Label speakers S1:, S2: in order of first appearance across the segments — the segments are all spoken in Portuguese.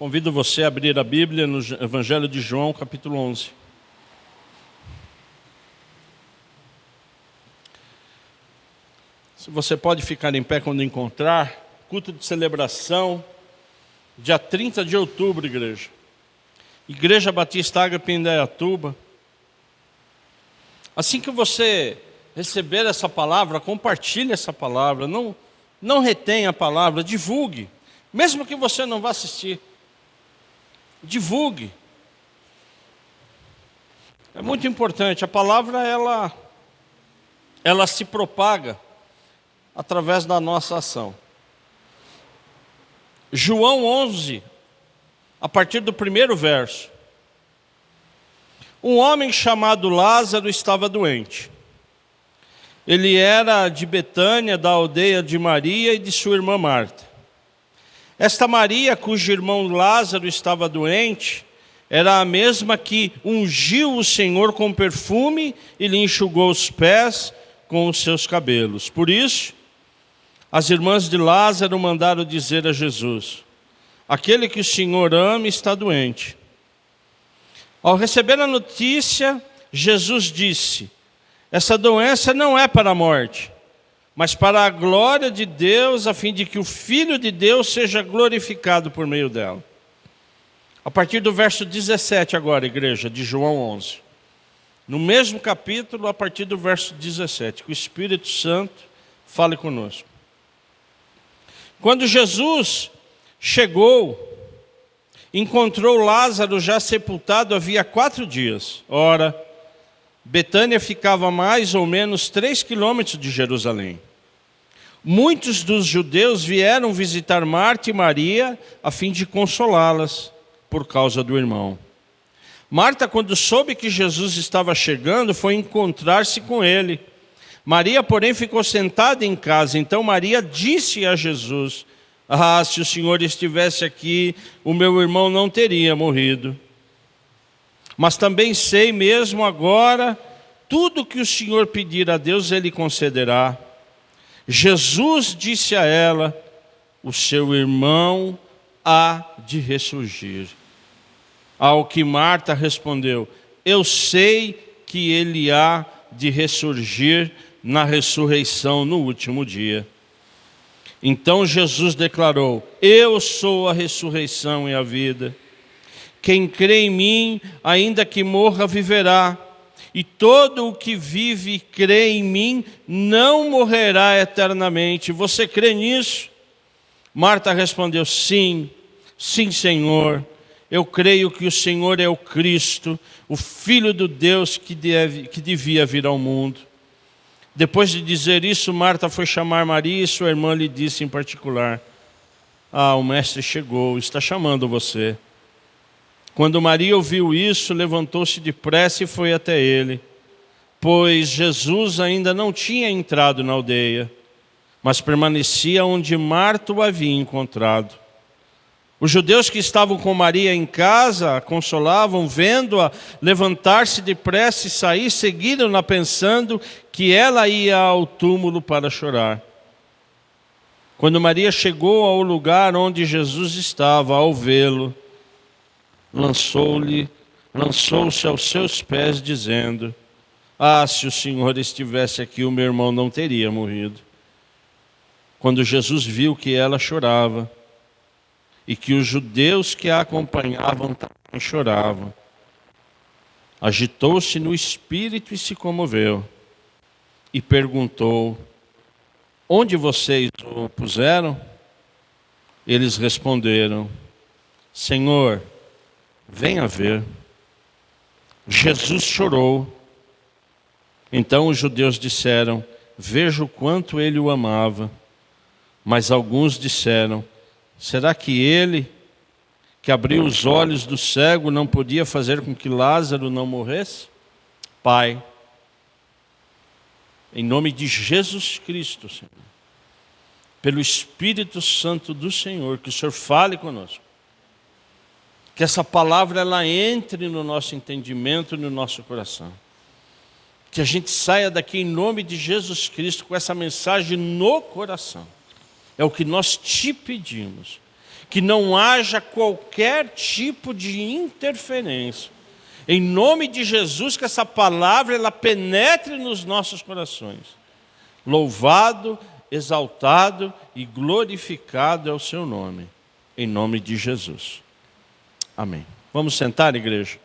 S1: Convido você a abrir a Bíblia no Evangelho de João, capítulo 11. Se você pode ficar em pé quando encontrar, culto de celebração, dia 30 de outubro, igreja. Igreja Batista Ágape em Indaiatuba. Assim que você receber essa palavra, compartilhe essa palavra, não retenha a palavra, divulgue. Mesmo que você não vá assistir, divulgue. É muito importante, a palavra ela se propaga através da nossa ação. João 11, a partir do primeiro verso. Um homem chamado Lázaro estava doente. Ele era de Betânia, da aldeia de Maria e de sua irmã Marta. Esta Maria, cujo irmão Lázaro estava doente, era a mesma que ungiu o Senhor com perfume e lhe enxugou os pés com os seus cabelos. Por isso, as irmãs de Lázaro mandaram dizer a Jesus: aquele que o Senhor ama está doente. Ao receber a notícia, Jesus disse: essa doença não é para a morte, mas para a glória de Deus, a fim de que o Filho de Deus seja glorificado por meio dela. A partir do verso 17 agora, igreja, de João 11. No mesmo capítulo, a partir do verso 17, que o Espírito Santo fale conosco. Quando Jesus chegou, encontrou Lázaro já sepultado havia 4 dias. Ora, Betânia ficava a mais ou menos 3 quilômetros de Jerusalém. Muitos dos judeus vieram visitar Marta e Maria a fim de consolá-las por causa do irmão. Marta, quando soube que Jesus estava chegando, foi encontrar-se com ele. Maria, porém, ficou sentada em casa. Então Maria disse a Jesus: ah, se o Senhor estivesse aqui, o meu irmão não teria morrido. Mas também sei mesmo agora, tudo que o Senhor pedir a Deus, Ele concederá. Jesus disse a ela: o seu irmão há de ressurgir. Ao que Marta respondeu: eu sei que ele há de ressurgir na ressurreição no último dia. Então Jesus declarou: eu sou a ressurreição e a vida. Quem crê em mim, ainda que morra, viverá. E todo o que vive e crê em mim não morrerá eternamente. Você crê nisso? Marta respondeu: sim, sim, Senhor. Eu creio que o Senhor é o Cristo, o Filho do Deus que devia vir ao mundo. Depois de dizer isso, Marta foi chamar Maria e sua irmã lhe disse em particular: ah, o mestre chegou, está chamando você. Quando Maria ouviu isso, levantou-se depressa e foi até ele, pois Jesus ainda não tinha entrado na aldeia, mas permanecia onde Marta o havia encontrado. Os judeus que estavam com Maria em casa a consolavam, vendo-a levantar-se depressa e sair, seguiram-na pensando que ela ia ao túmulo para chorar. Quando Maria chegou ao lugar onde Jesus estava, ao vê-lo, lançou-se aos seus pés, dizendo: ah, se o Senhor estivesse aqui, o meu irmão não teria morrido. Quando Jesus viu que ela chorava, e que os judeus que a acompanhavam também choravam, agitou-se no espírito e se comoveu, e perguntou: onde vocês o puseram? Eles responderam: Senhor, venha ver. Jesus chorou. Então os judeus disseram: veja o quanto ele o amava. Mas alguns disseram: será que ele, que abriu os olhos do cego, não podia fazer com que Lázaro não morresse? Pai, em nome de Jesus Cristo, Senhor, pelo Espírito Santo do Senhor, que o Senhor fale conosco. Que essa palavra ela entre no nosso entendimento, no nosso coração. Que a gente saia daqui em nome de Jesus Cristo com essa mensagem no coração. É o que nós te pedimos. que não haja qualquer tipo de interferência. Em nome de Jesus, que essa palavra ela penetre nos nossos corações. Louvado, exaltado e glorificado é o seu nome. Em nome de Jesus. Amém. Vamos sentar, igreja?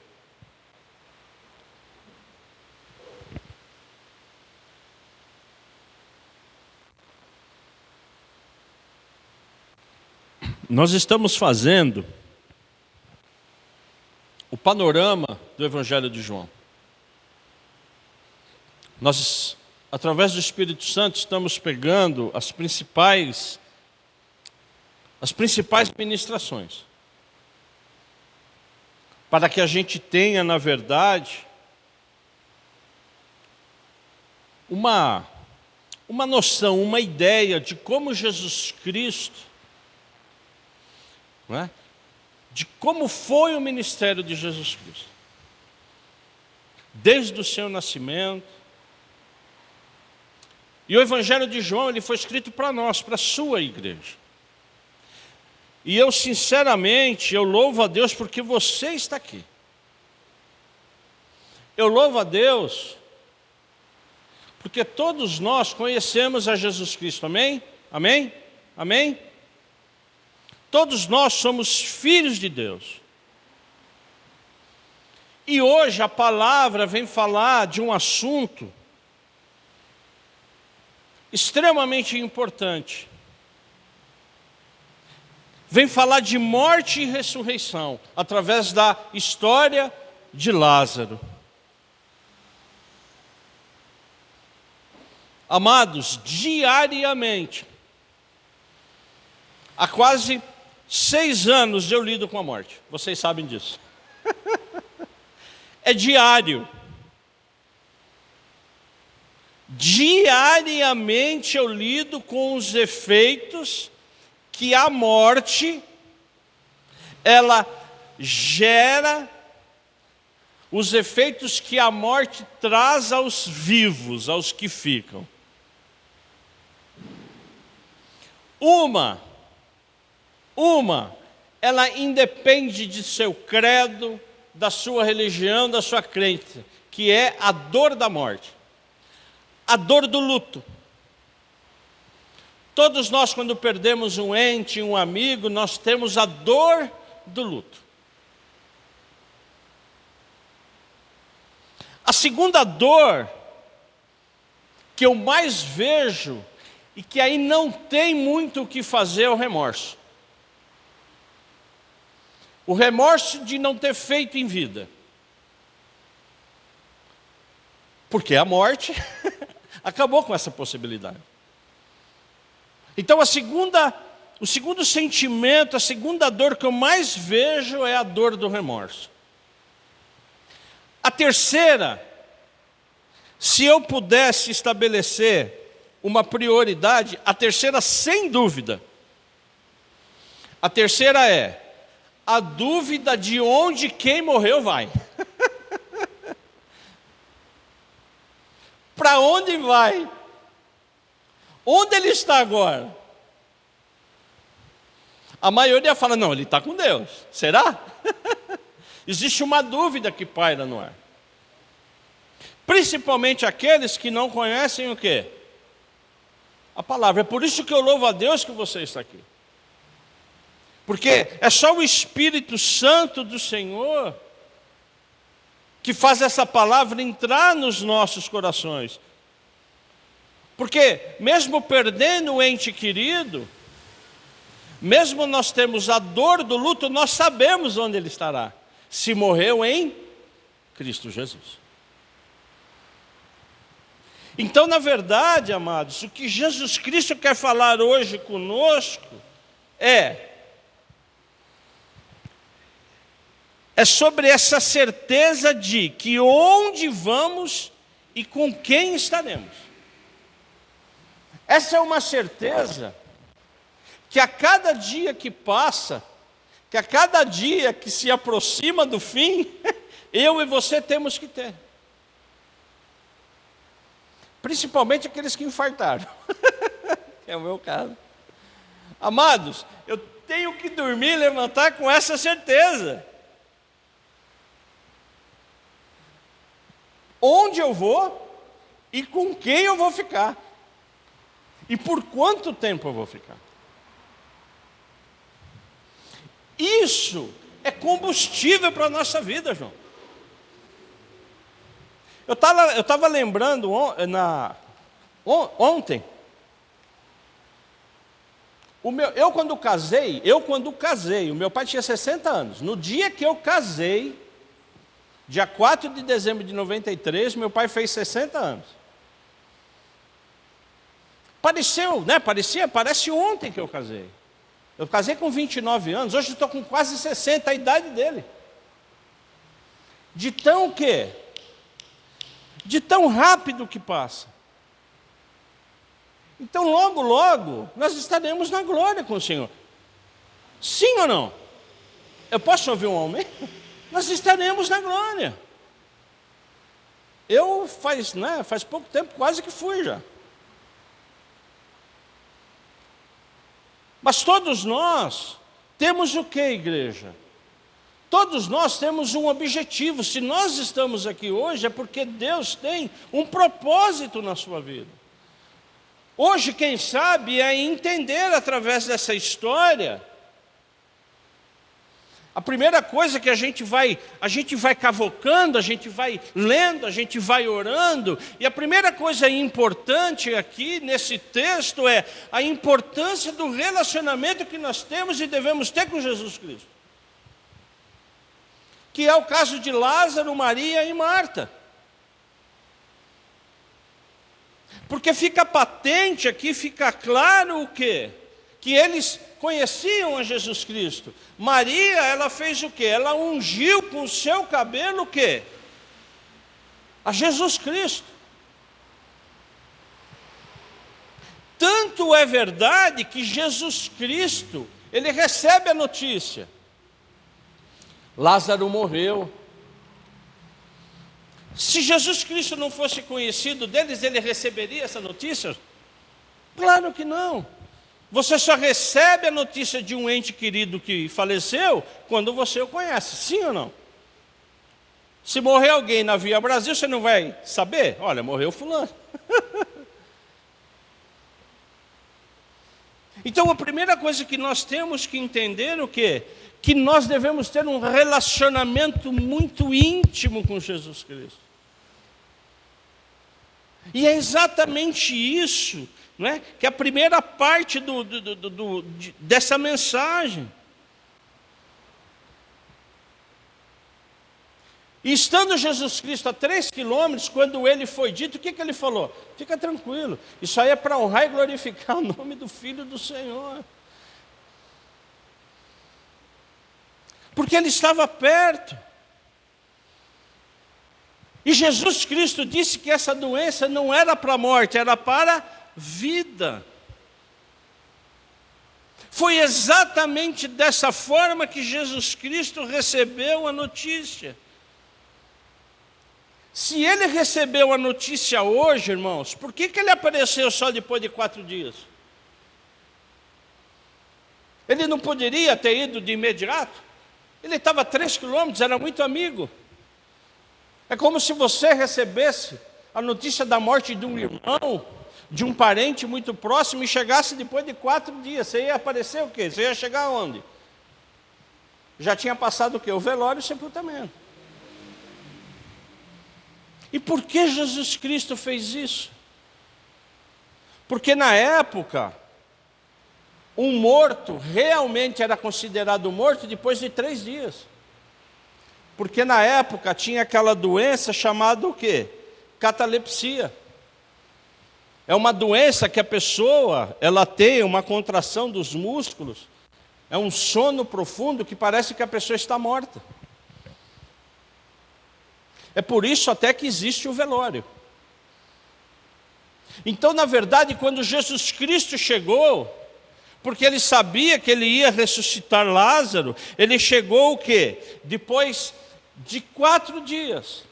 S1: Nós estamos fazendo o panorama do Evangelho de João. Nós, através do Espírito Santo, estamos pegando as principais ministrações, para que a gente tenha, na verdade, uma noção, uma ideia de como Jesus Cristo, não é? De como foi o ministério de Jesus Cristo, desde o seu nascimento. E o Evangelho de João ele foi escrito para nós, para a sua igreja. E eu sinceramente, eu louvo a Deus porque você está aqui. Eu louvo a Deus porque todos nós conhecemos a Jesus Cristo, amém? Amém? Amém? Todos nós somos filhos de Deus. E hoje a palavra vem falar de um assunto extremamente importante. Vem falar de morte e ressurreição, através da história de Lázaro. Amados, diariamente, há quase 6 anos eu lido com a morte. Vocês sabem disso. É diário. Diariamente eu lido com os efeitos que a morte, ela gera, os efeitos que a morte traz aos vivos, aos que ficam. Ela independe de seu credo, da sua religião, da sua crença, que é a dor da morte, a dor do luto. Todos nós, quando perdemos um ente, um amigo, nós temos a dor do luto. A segunda dor que eu mais vejo e que aí não tem muito o que fazer é o remorso. O remorso de não ter feito em vida. Porque a morte acabou com essa possibilidade. Então o segundo sentimento, a segunda dor que eu mais vejo é a dor do remorso. A terceira, se eu pudesse estabelecer uma prioridade, a terceira sem dúvida, a terceira é a dúvida de onde quem morreu vai. Para onde vai? Onde ele está agora? A maioria fala, não, ele está com Deus. Será? Existe uma dúvida que paira no ar. Principalmente aqueles que não conhecem o quê? A palavra. É por isso que eu louvo a Deus que você está aqui. Porque é só o Espírito Santo do Senhor que faz essa palavra entrar nos nossos corações. Porque mesmo perdendo o ente querido, mesmo nós temos a dor do luto, nós sabemos onde ele estará. Se morreu em Cristo Jesus. Então, na verdade, amados, o que Jesus Cristo quer falar hoje conosco é sobre essa certeza de que onde vamos e com quem estaremos. Essa é uma certeza que a cada dia que passa, que a cada dia que se aproxima do fim, eu e você temos que ter. Principalmente aqueles que infartaram. É o meu caso. Amados, tenho que dormir e levantar com essa certeza. Onde eu vou e com quem eu vou ficar. E por quanto tempo eu vou ficar. Isso é combustível para a nossa vida, João. Eu estava lembrando ontem, eu quando casei, o meu pai tinha 60 anos. No dia que eu casei, dia 4 de dezembro de 93, meu pai fez 60 anos. Parece ontem que eu casei. Eu casei com 29 anos, hoje estou com quase 60, a idade dele. De tão rápido que passa. Então, logo, logo, nós estaremos na glória com o Senhor. Sim ou não? Eu posso ouvir um amém? Nós estaremos na glória. Eu faz pouco tempo quase que fui já. Mas todos nós temos o que, igreja? Todos nós temos um objetivo. Se nós estamos aqui hoje, é porque Deus tem um propósito na sua vida. Hoje, quem sabe, é entender através dessa história. A primeira coisa que a gente vai cavocando, a gente vai lendo, a gente vai orando. E a primeira coisa importante aqui nesse texto é a importância do relacionamento que nós temos e devemos ter com Jesus Cristo. Que é o caso de Lázaro, Maria e Marta. Porque fica patente aqui, fica claro o quê? Que eles conheciam a Jesus Cristo. Maria, ela fez o quê? Ela ungiu com o seu cabelo o quê? A Jesus Cristo. Tanto é verdade que Jesus Cristo, ele recebe a notícia. Lázaro morreu. Se Jesus Cristo não fosse conhecido deles, ele receberia essa notícia? Claro que não. Você só recebe a notícia de um ente querido que faleceu quando você o conhece, sim ou não? Se morrer alguém na Via Brasil, você não vai saber? Olha, morreu fulano. Então, a primeira coisa que nós temos que entender é o quê? Que nós devemos ter um relacionamento muito íntimo com Jesus Cristo. E é exatamente isso, não é? Que é a primeira parte dessa mensagem. E estando Jesus Cristo a 3 quilômetros, quando ele foi dito, o que ele falou? Fica tranquilo, isso aí é para honrar e glorificar o nome do Filho do Senhor. Porque ele estava perto. E Jesus Cristo disse que essa doença não era para a morte, era para a vida. Foi exatamente dessa forma que Jesus Cristo recebeu a notícia. Se ele recebeu a notícia hoje, irmãos, por que ele apareceu só depois de 4 dias? Ele não poderia ter ido de imediato? Ele estava a 3 quilômetros, era muito amigo. É como se você recebesse a notícia da morte de um irmão, de um parente muito próximo, e chegasse depois de 4 dias. Você ia aparecer o quê? Você ia chegar aonde? Já tinha passado o quê? O velório e o sepultamento. E por que Jesus Cristo fez isso? Porque na época, um morto realmente era considerado morto depois de 3 dias. Porque na época tinha aquela doença chamada o quê? Catalepsia. É uma doença que a pessoa, ela tem uma contração dos músculos, é um sono profundo que parece que a pessoa está morta. É por isso até que existe o velório. Então, na verdade, quando Jesus Cristo chegou, porque ele sabia que ele ia ressuscitar Lázaro, ele chegou o quê? Depois de 4 dias.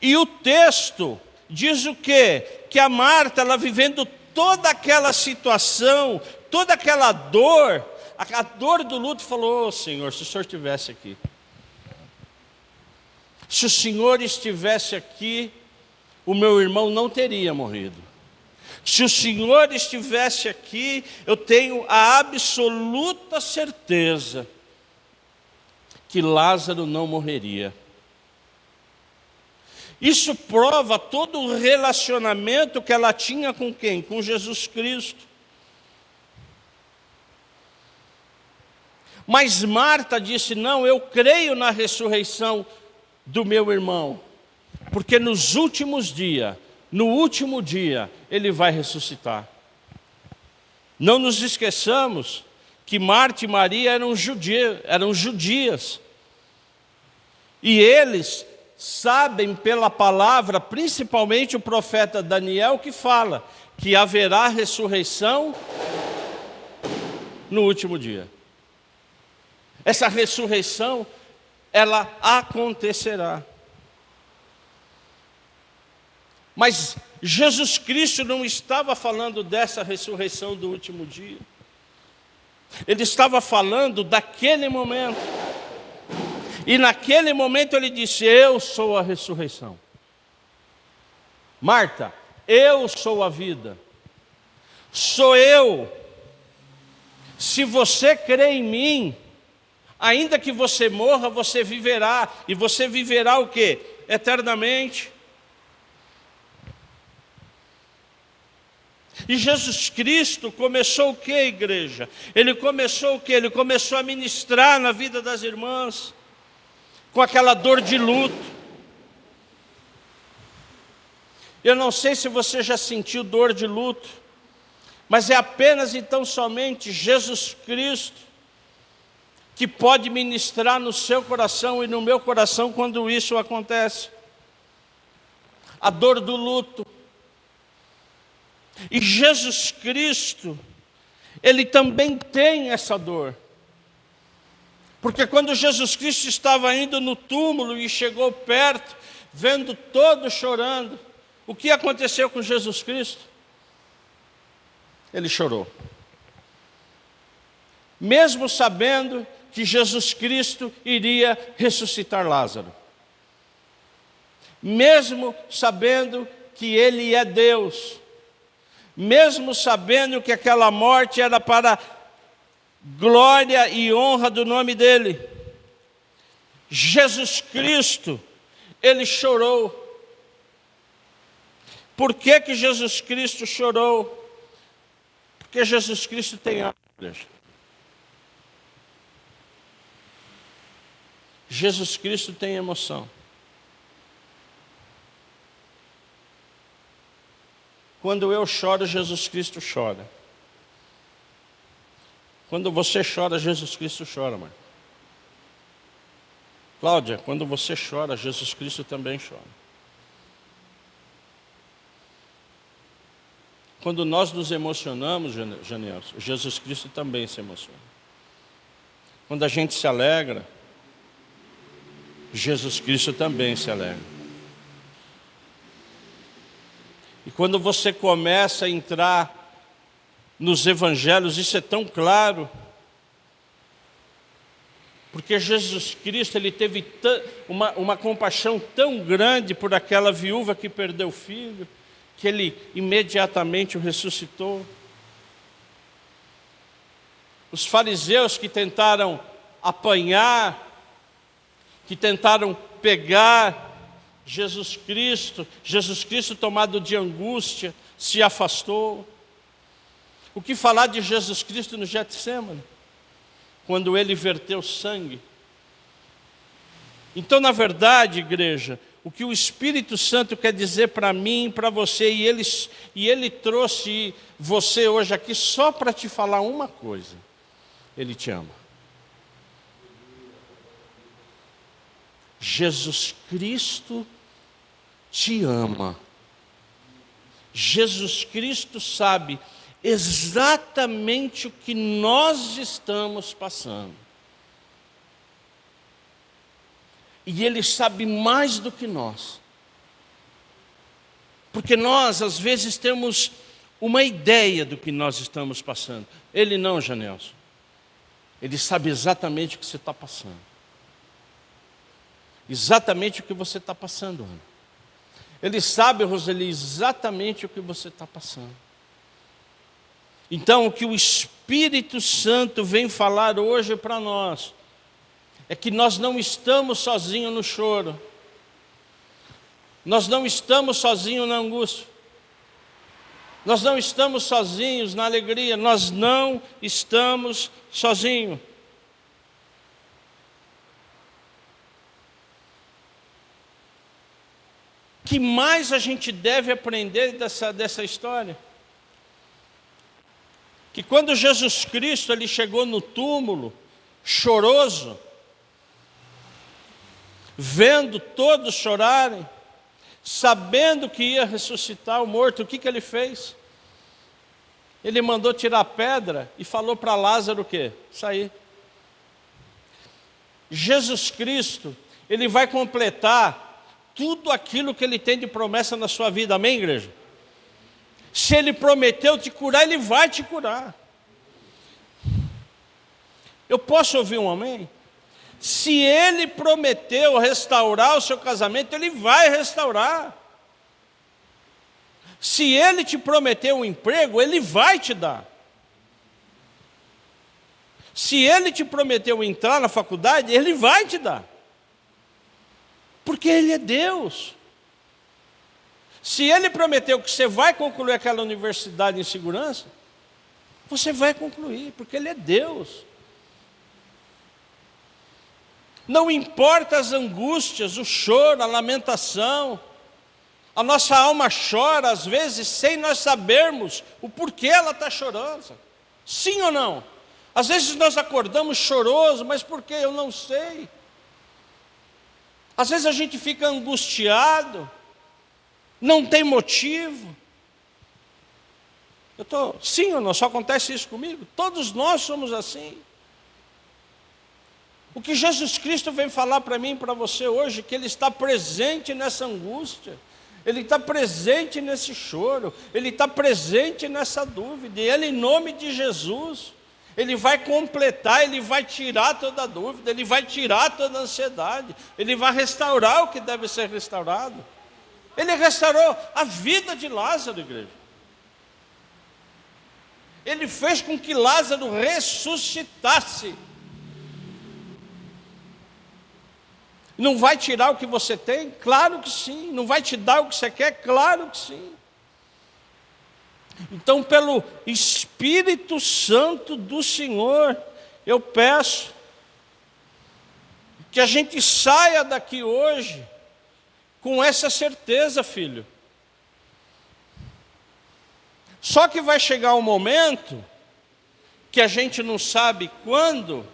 S1: E o texto diz o quê? Que a Marta, ela vivendo toda aquela situação, toda aquela dor, a dor do luto, falou: Senhor, se o Senhor estivesse aqui, se o Senhor estivesse aqui, o meu irmão não teria morrido. Se o Senhor estivesse aqui, eu tenho a absoluta certeza que Lázaro não morreria. Isso prova todo o relacionamento que ela tinha com quem? Com Jesus Cristo. Mas Marta disse: não, eu creio na ressurreição do meu irmão, porque no último dia, ele vai ressuscitar. Não nos esqueçamos que Marta e Maria eram judias. E eles sabem pela palavra, principalmente o profeta Daniel, que fala que haverá ressurreição no último dia. Essa ressurreição, ela acontecerá. Mas Jesus Cristo não estava falando dessa ressurreição do último dia. Ele estava falando daquele momento. E naquele momento ele disse: eu sou a ressurreição. Marta, eu sou a vida. Sou eu. Se você crê em mim, ainda que você morra, você viverá. E você viverá o quê? Eternamente. E Jesus Cristo começou o que, igreja? Ele começou o que? Ele começou a ministrar na vida das irmãs, com aquela dor de luto. Eu não sei se você já sentiu dor de luto, mas é apenas então somente Jesus Cristo que pode ministrar no seu coração e no meu coração quando isso acontece. A dor do luto. E Jesus Cristo, Ele também tem essa dor. Porque quando Jesus Cristo estava indo no túmulo e chegou perto, vendo todos chorando, o que aconteceu com Jesus Cristo? Ele chorou. Mesmo sabendo que Jesus Cristo iria ressuscitar Lázaro. Mesmo sabendo que Ele é Deus. Mesmo sabendo que aquela morte era para glória e honra do nome dEle. Jesus Cristo, Ele chorou. Por que que Jesus Cristo chorou? Porque Jesus Cristo tem alma, igreja. Jesus Cristo tem emoção. Quando eu choro, Jesus Cristo chora. Quando você chora, Jesus Cristo chora, mãe. Cláudia, quando você chora, Jesus Cristo também chora. Quando nós nos emocionamos, Janelson, Jesus Cristo também se emociona. Quando a gente se alegra, Jesus Cristo também se alegra. E quando você começa a entrar nos evangelhos, isso é tão claro, porque Jesus Cristo, Ele teve uma compaixão tão grande por aquela viúva que perdeu o filho, que Ele imediatamente o ressuscitou. Os fariseus que tentaram apanhar, que tentaram pegar Jesus Cristo tomado de angústia, se afastou. O que falar de Jesus Cristo no Getsêmani, quando Ele verteu sangue? Então, na verdade, igreja, o que o Espírito Santo quer dizer para mim e para você, e ele trouxe você hoje aqui só para te falar uma coisa: Ele te ama. Jesus Cristo te ama. Jesus Cristo sabe exatamente o que nós estamos passando. E Ele sabe mais do que nós. Porque nós, às vezes, temos uma ideia do que nós estamos passando. Ele não, Janelson. Ele sabe exatamente o que você está passando. Exatamente o que você está passando, Ana. Ele sabe, Roseli, exatamente o que você está passando. Então, o que o Espírito Santo vem falar hoje para nós é que nós não estamos sozinhos no choro. Nós não estamos sozinhos na angústia. Nós não estamos sozinhos na alegria. Nós não estamos sozinhos. O que mais a gente deve aprender dessa história? Que quando Jesus Cristo ele chegou no túmulo, choroso, vendo todos chorarem, sabendo que ia ressuscitar o morto, o que ele fez? Ele mandou tirar a pedra e falou para Lázaro o quê? Sair. Jesus Cristo, ele vai completar tudo aquilo que ele tem de promessa na sua vida, amém, igreja? Se ele prometeu te curar, ele vai te curar. Eu posso ouvir um amém? Se ele prometeu restaurar o seu casamento, ele vai restaurar. Se ele te prometeu um emprego, ele vai te dar. Se ele te prometeu entrar na faculdade, ele vai te dar. Porque ele é Deus. Se ele prometeu que você vai concluir aquela universidade em segurança, você vai concluir, porque ele é Deus. Não importa as angústias, o choro, a lamentação, a nossa alma chora, às vezes, sem nós sabermos o porquê ela está chorosa. Sim ou não? Às vezes nós acordamos choroso, mas por quê? Eu não sei. Às vezes a gente fica angustiado, não tem motivo. Sim ou não? Só acontece isso comigo? Todos nós somos assim. O que Jesus Cristo vem falar para mim e para você hoje, que Ele está presente nessa angústia, Ele está presente nesse choro, Ele está presente nessa dúvida, e Ele, em nome de Jesus, Ele vai completar, Ele vai tirar toda a dúvida, Ele vai tirar toda a ansiedade, Ele vai restaurar o que deve ser restaurado. Ele restaurou a vida de Lázaro, igreja. Ele fez com que Lázaro ressuscitasse. Não vai tirar o que você tem? Claro que sim. Não vai te dar o que você quer? Claro que sim. Então, pelo Espírito Santo do Senhor, eu peço que a gente saia daqui hoje com essa certeza, filho. Só que vai chegar um momento que a gente não sabe quando,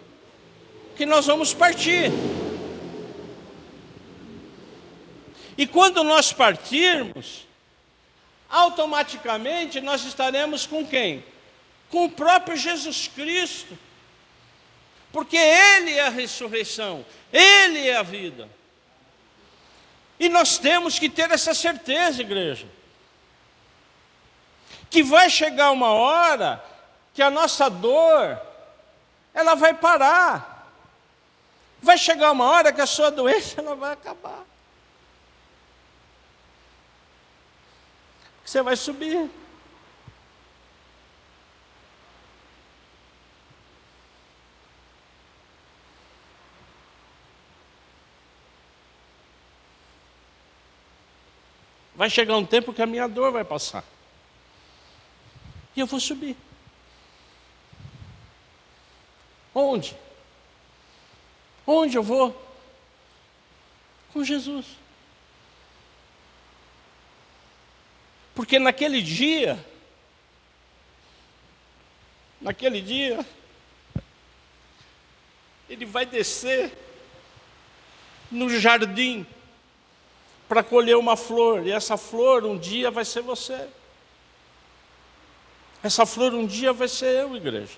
S1: que nós vamos partir. E quando nós partirmos, automaticamente nós estaremos com quem? Com o próprio Jesus Cristo. Porque Ele é a ressurreição, Ele é a vida. E nós temos que ter essa certeza, igreja. Que vai chegar uma hora que a nossa dor, ela vai parar. Vai chegar uma hora que a sua doença ela vai acabar. Você vai subir. Vai chegar um tempo que a minha dor vai passar. E eu vou subir. Onde? Onde eu vou? Com Jesus. Porque naquele dia, Ele vai descer no jardim para colher uma flor, e essa flor um dia vai ser você. Essa flor um dia vai ser eu, igreja.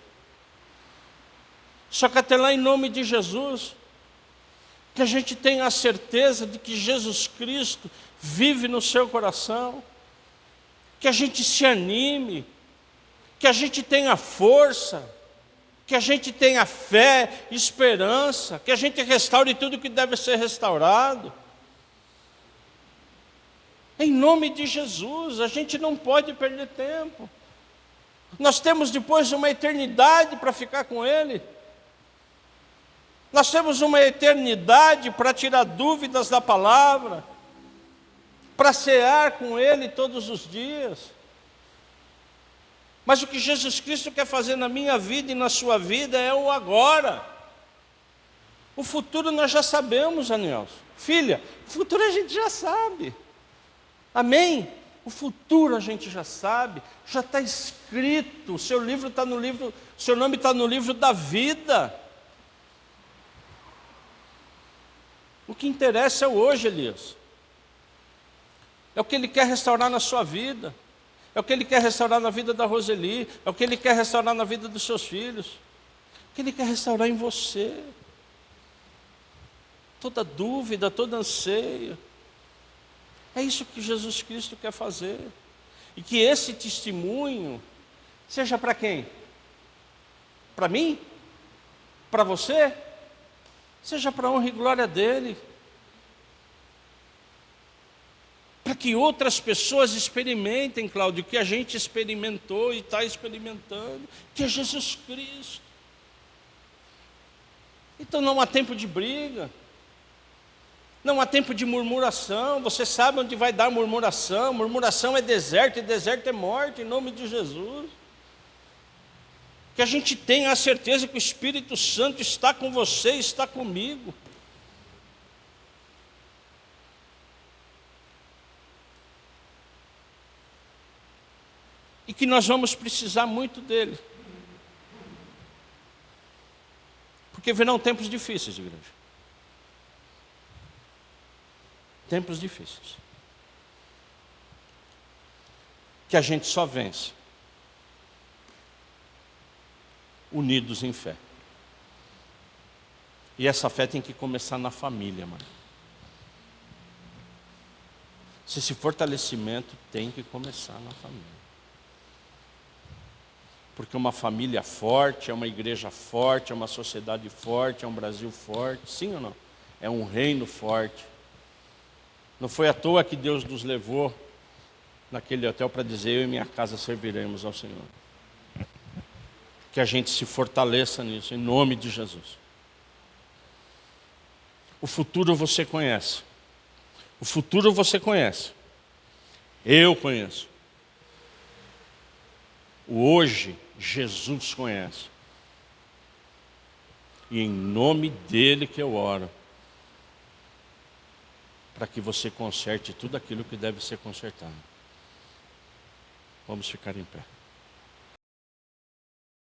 S1: Só que até lá, em nome de Jesus, que a gente tenha a certeza de que Jesus Cristo vive no seu coração, que a gente se anime, que a gente tenha força, que a gente tenha fé, esperança, que a gente restaure tudo que deve ser restaurado. Em nome de Jesus, a gente não pode perder tempo. Nós temos depois uma eternidade para ficar com Ele. Nós temos uma eternidade para tirar dúvidas da palavra, para cear com Ele todos os dias. Mas o que Jesus Cristo quer fazer na minha vida e na sua vida é o agora. O futuro nós já sabemos, Anelson. Filha, o futuro a gente já sabe. Amém? O futuro a gente já sabe, já está escrito. O seu livro está no livro, seu nome está no livro da vida. O que interessa é o hoje, Elias. É o que Ele quer restaurar na sua vida. É o que Ele quer restaurar na vida da Roseli. É o que Ele quer restaurar na vida dos seus filhos. O que Ele quer restaurar em você. Toda dúvida, todo anseio. É isso que Jesus Cristo quer fazer. E que esse testemunho seja para quem? Para mim? Para você? Seja para a honra e glória dEle. Para que outras pessoas experimentem, Cláudio, o que a gente experimentou e está experimentando, que é Jesus Cristo. Então não há tempo de briga. Não há tempo de murmuração. Você sabe onde vai dar murmuração. Murmuração é deserto, e deserto é morte, em nome de Jesus. Que a gente tenha a certeza que o Espírito Santo está com você, está comigo. E que nós vamos precisar muito dele. Porque virão tempos difíceis, igreja. Tempos difíceis. Que a gente só vence unidos em fé. E essa fé tem que começar na família, mano. Esse fortalecimento tem que começar na família. Porque uma família forte é uma igreja forte, é uma sociedade forte, é um Brasil forte. Sim ou não? É um reino forte. Não foi à toa que Deus nos levou naquele hotel para dizer: eu e minha casa serviremos ao Senhor. Que a gente se fortaleça nisso, em nome de Jesus. O futuro você conhece. O futuro você conhece. Eu conheço. O hoje, Jesus conhece. E em nome dEle que eu oro. Para que você conserte tudo aquilo que deve ser consertado. Vamos ficar em pé.